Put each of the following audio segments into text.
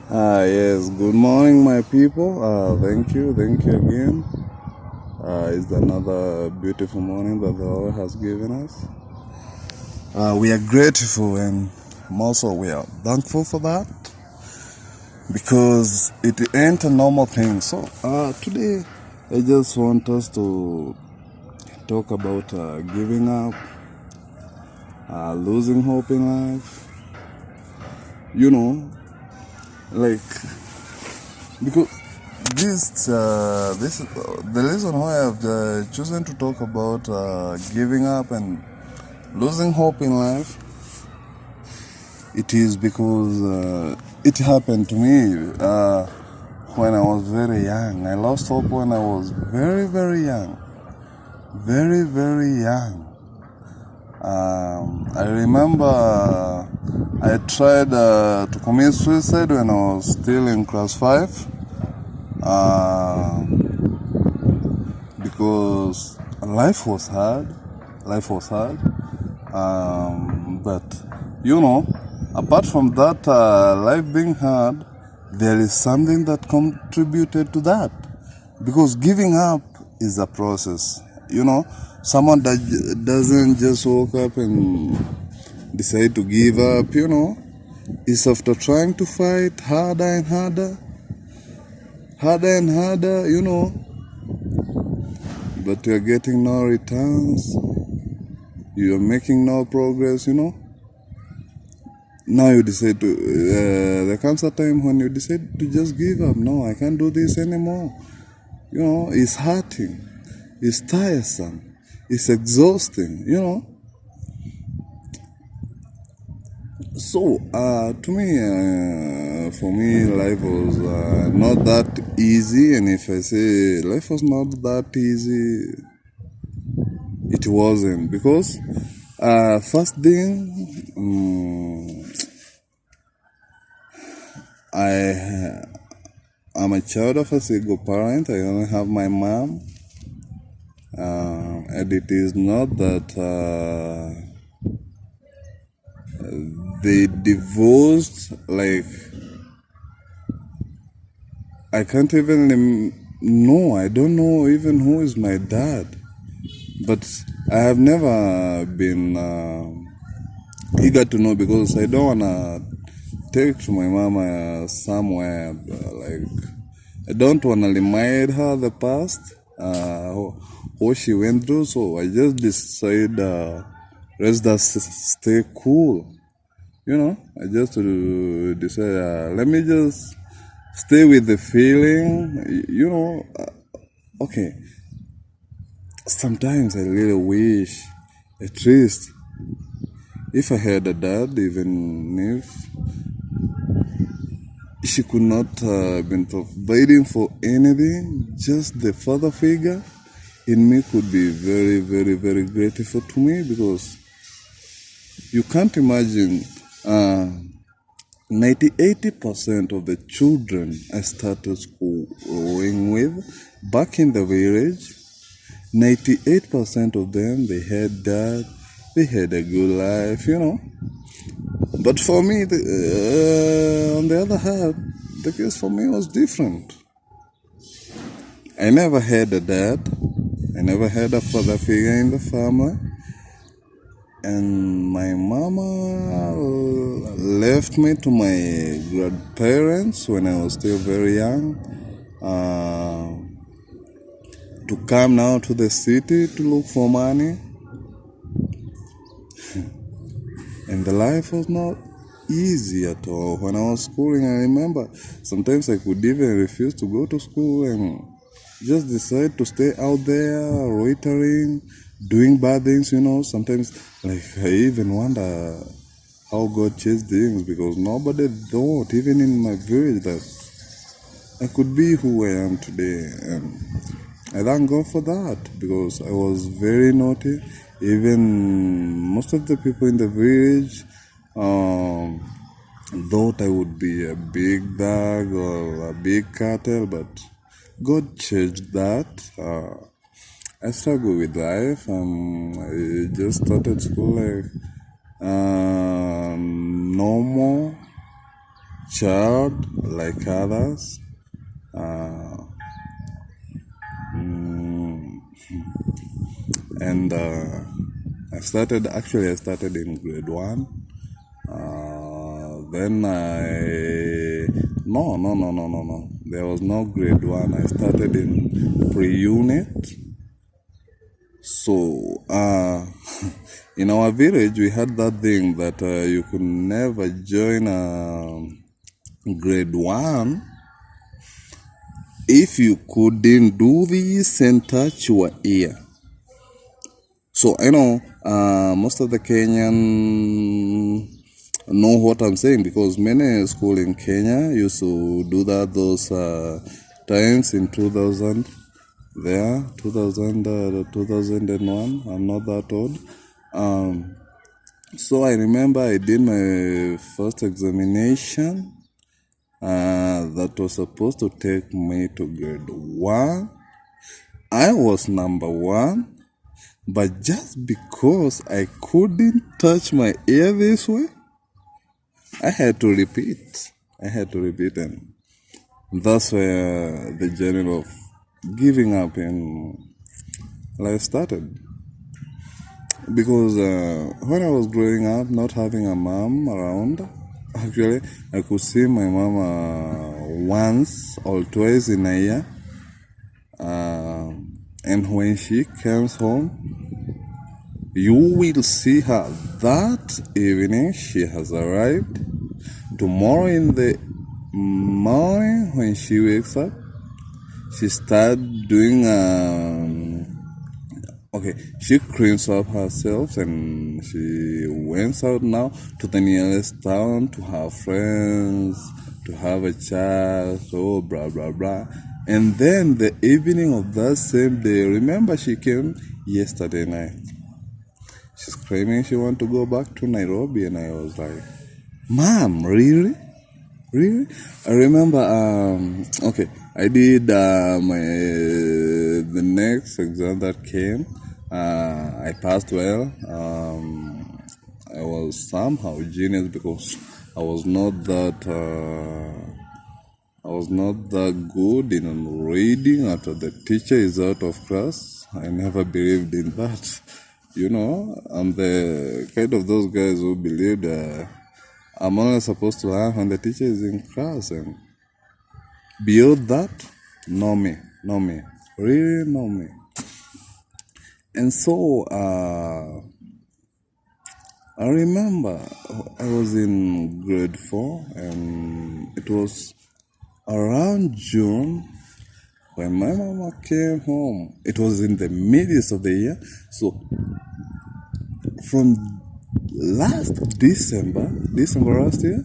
Yes, good morning, my people. Thank you again. It's another beautiful morning that the Lord has given us. We are grateful and also we are thankful for that because it ain't a normal thing. So, today I just want us to talk about giving up, losing hope in life. You know, like because this the reason why I've chosen to talk about giving up and losing hope in life. It is because it happened to me when I was very young. I lost hope when I was very young, very young. I remember I tried to commit suicide when I was still in class 5. Uh, because life was hard. Life was hard. But apart from that, life being hard, there is something that contributed to that. Because giving up is a process. Someone that doesn't just wake up and decide to give up. It's after trying to fight harder and harder, but you're getting no returns, you're making no progress. Now you decide to, there comes a time when you decide to just give up. No, I can't do this anymore. It's hurting, it's tiresome, it's exhausting. So, for me, life was not that easy. And if I say life was not that easy, it wasn't. Because, first thing, I'm a child of a single parent. I only have my mom. And it is not that they divorced. Like, I can't even know. I don't know even who is my dad. But I have never been eager to know because I don't want to take to my mama somewhere. Like, I don't want to remind her the past, what she went through. So I just decide, let's just stay cool. I just decide, let me just stay with the feeling. Okay. Sometimes I really wish, at least, if I had a dad, even if she could not been providing for anything, just the father figure in me could be very grateful to me, because you can't imagine 80% of the children I started schooling with back in the village, 98% of them, they had dad, they had a good life. But for me, on the other hand, the case for me was different. I never had a dad. I never had a father figure in the family. And my mama left me to my grandparents when I was still very young, to come now to the city to look for money. And the life was not easy at all. When I was schooling, I remember sometimes I could even refuse to go to school and just decide to stay out there, loitering, doing bad things. Sometimes, like, I even wonder how God changed things, because nobody thought, even in my village, that I could be who I am today. And I thank God for that, because I was very naughty. Even most of the people in the village thought I would be a big dog or a big cattle, but God changed that. I struggled with life. I just started school like normal. child like others. Uh, mm, and I started in grade one. Then no. There was no grade one. I started in pre-unit. So, in our village, we had that thing that you could never join grade one if you couldn't do this and touch your ear. So, I know most of the Kenyan know what I'm saying because many school in Kenya used to do that those times in 2000. There, 2001, I'm not that old. So I remember I did my first examination that was supposed to take me to grade one. I was number one, but just because I couldn't touch my ear this way, I had to repeat. And that's where the journey of giving up in life started. Because when I was growing up, not having a mom around, actually, I could see my mom once or twice in a year. And when she comes home, you will see her that evening. She has arrived. Tomorrow in the morning, when she wakes up, she starts doing okay, she cleans up herself and she went out now to the nearest town to have friends, to have a chat, so blah blah blah. And then the evening of that same day, remember she came yesterday night. She's claiming she want to go back to Nairobi, and I was like, Mom, really? Really? I remember, okay, I did the next exam that came. I passed well. I was somehow genius because I was not that good in reading after the teacher is out of class. I never believed in that. I'm the kind of those guys who believed I'm only supposed to learn when the teacher is in class, and beyond that, no me, really no me. And so I remember I was in grade 4, and it was around June when my mama came home. It was in the midst of the year, so from last December last year,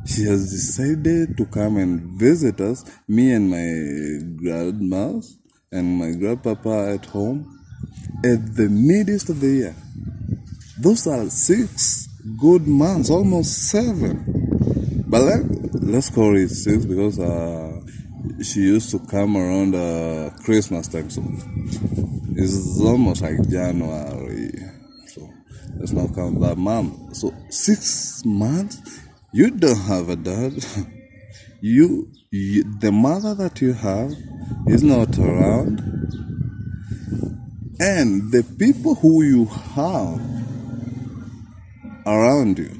she has decided to come and visit us, me and my grandmas and my grandpapa at home at the midst of the year. Those are 6 good months, almost 7. But let's call it 6 because she used to come around Christmas time, so it's almost like January. So let's not count that month. So 6 months, you don't have a dad. you the mother that you have is not around, and the people who you have around you,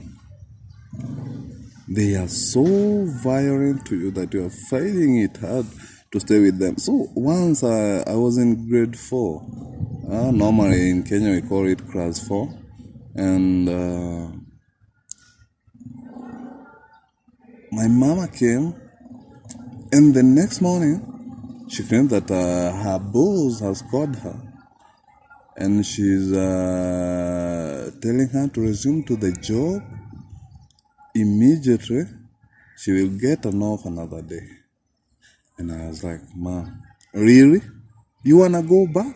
they are so violent to you that you are finding it hard to stay with them. So once I was in grade 4. Normally in Kenya we call it class 4. And my mama came, and the next morning she claimed that her boss has called her, and she's telling her to resume to the job immediately. She will get an off another day. And I was like, Mom, really? You wanna go back?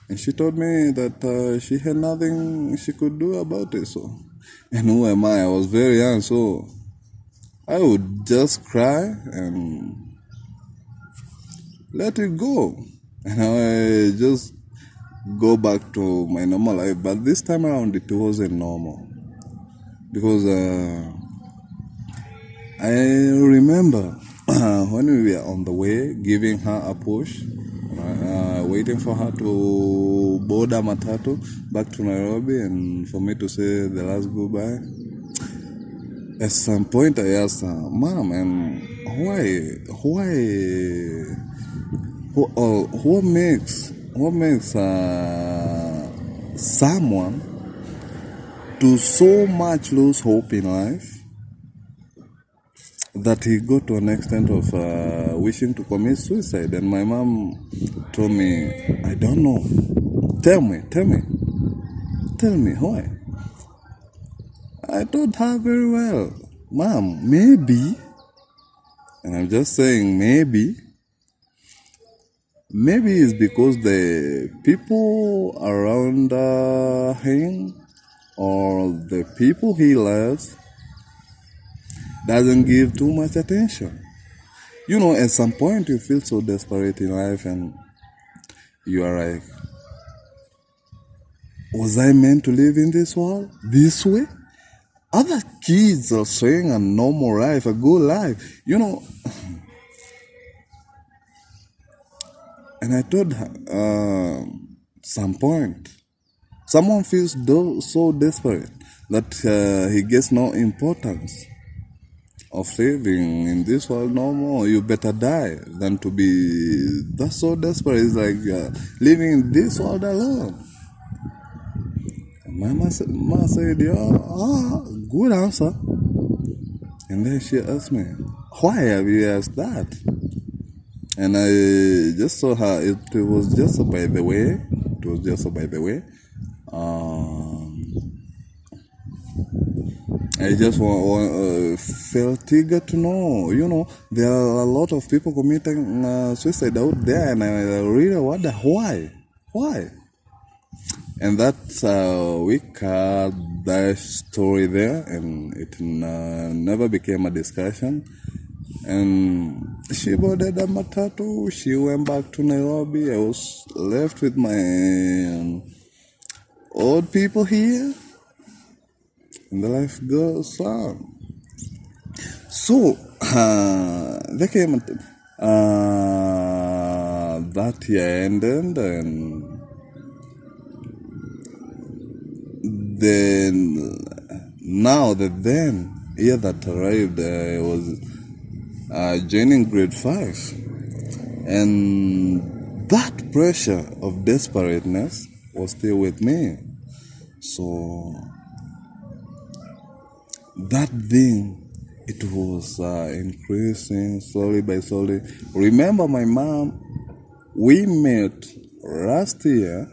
And she told me that she had nothing she could do about it. So, and who am I? I was very young, so I would just cry and let it go. And I just go back to my normal life. But this time around, it wasn't normal. Because I remember when we were on the way, giving her a push, waiting for her to board a matatu back to Nairobi and for me to say the last goodbye. At some point, I asked her, "Mom, and what makes someone to so much lose hope in life that he got to an extent of wishing to commit suicide?" And my mom told me, "I don't know. Tell me why." I told her very well, "Mom, maybe," and I'm just saying maybe it's because the people around him or the people he loves doesn't give too much attention. You know, at some point you feel so desperate in life and you are like, was I meant to live in this world this way? Other kids are saying a normal life, a good life, you know. And I told her, some point, someone feels so desperate that he gets no importance of living in this world no more. You better die than to be that's so desperate. It's like living in this world alone. And my mama said, "Yeah, good answer." And then she asked me, "Why have you asked that?" And I just saw her. It was just a by the way. It was just a by the way. I just felt eager to know. You know, there are a lot of people committing suicide out there, and I really wonder why. Why? And that's we cut that story there, and it never became a discussion. And she boarded a matatu. She went back to Nairobi. I was left with my old people here, and the life goes on. So they came. That year ended, and then now the then year that arrived, I was joining grade 5, and that pressure of desperateness was still with me. So that thing, it was increasing slowly by slowly. Remember, my mom, we met last year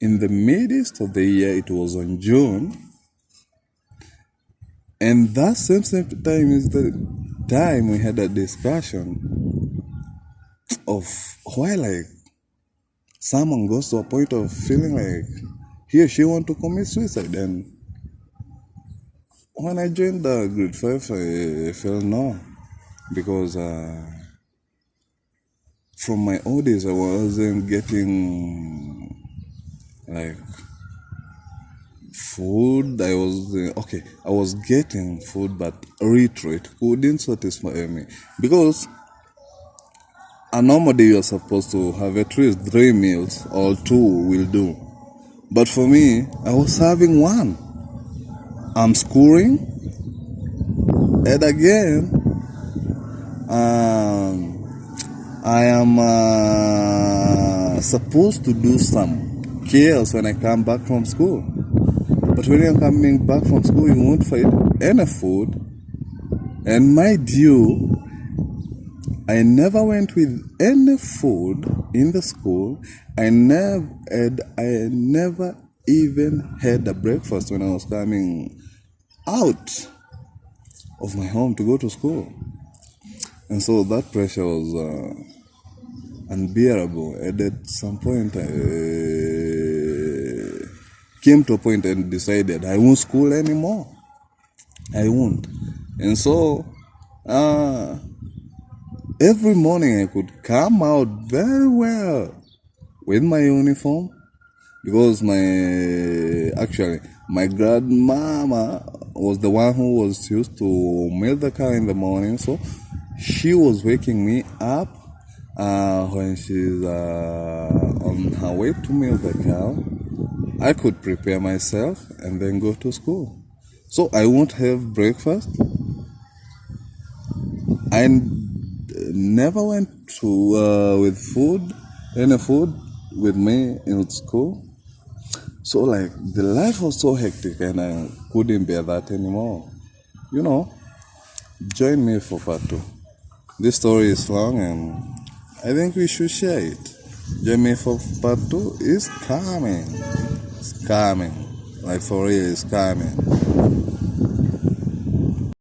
in the midst of the year. It was on June, and that same time is the time we had a discussion of why, like, someone goes to a point of feeling like he or she want to commit suicide. And when I joined the grade 5, I felt no, because from my old days I wasn't getting like food. I was getting food, but it couldn't satisfy me, because a normal day you're supposed to have at least 3 meals, or 2 will do. But for me, I was having 1. I'm schooling, and again, I am supposed to do some chaos when I come back from school. But when you're coming back from school, you won't find any food. And mind you, I never went with any food in the school. I never even had a breakfast when I was coming out of my home to go to school. And so that pressure was unbearable. And at some point, I came to a point and decided I won't school anymore. I won't. And so every morning I could come out very well with my uniform, because my grandmama was the one who was used to milk the cow in the morning. So she was waking me up when she's on her way to milk the cow. I could prepare myself and then go to school. So I won't have breakfast. I never went to with food, any food with me in school. So like the life was so hectic and I couldn't bear that anymore. Join me for part 2. This story is long and I think we should share it. Join me for part 2. It's coming. It's coming. Like for real, it's coming.